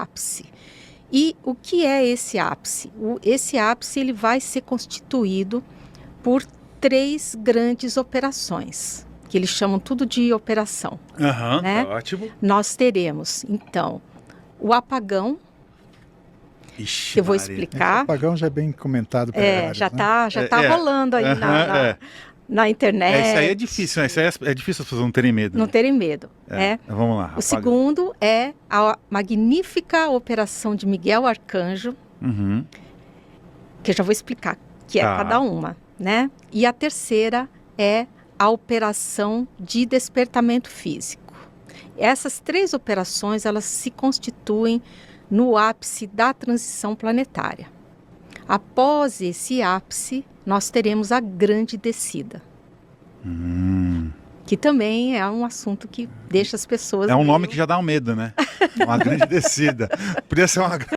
ápice. E o que é esse ápice? Esse ápice ele vai ser constituído por 3 grandes operações, que eles chamam tudo de operação. Né? Tá ótimo. Nós teremos, então, o apagão, Ixi, que eu vou Maria. explicar. O apagão já é bem comentado. Pela área, Já né? está rolando aí na internet. Isso aí é difícil, né? Isso aí é difícil as pessoas não terem medo. Não terem medo. Né? Vamos lá. O segundo é a magnífica operação de Miguel Arcanjo, que eu já vou explicar que é cada uma. Né? E a terceira é a operação de despertamento físico. Essas 3 operações, elas se constituem no ápice da transição planetária. Após esse ápice, nós teremos a grande descida. Que também é um assunto que deixa as pessoas... É um nome que já dá um medo, né? Uma grande descida. Podia ser uma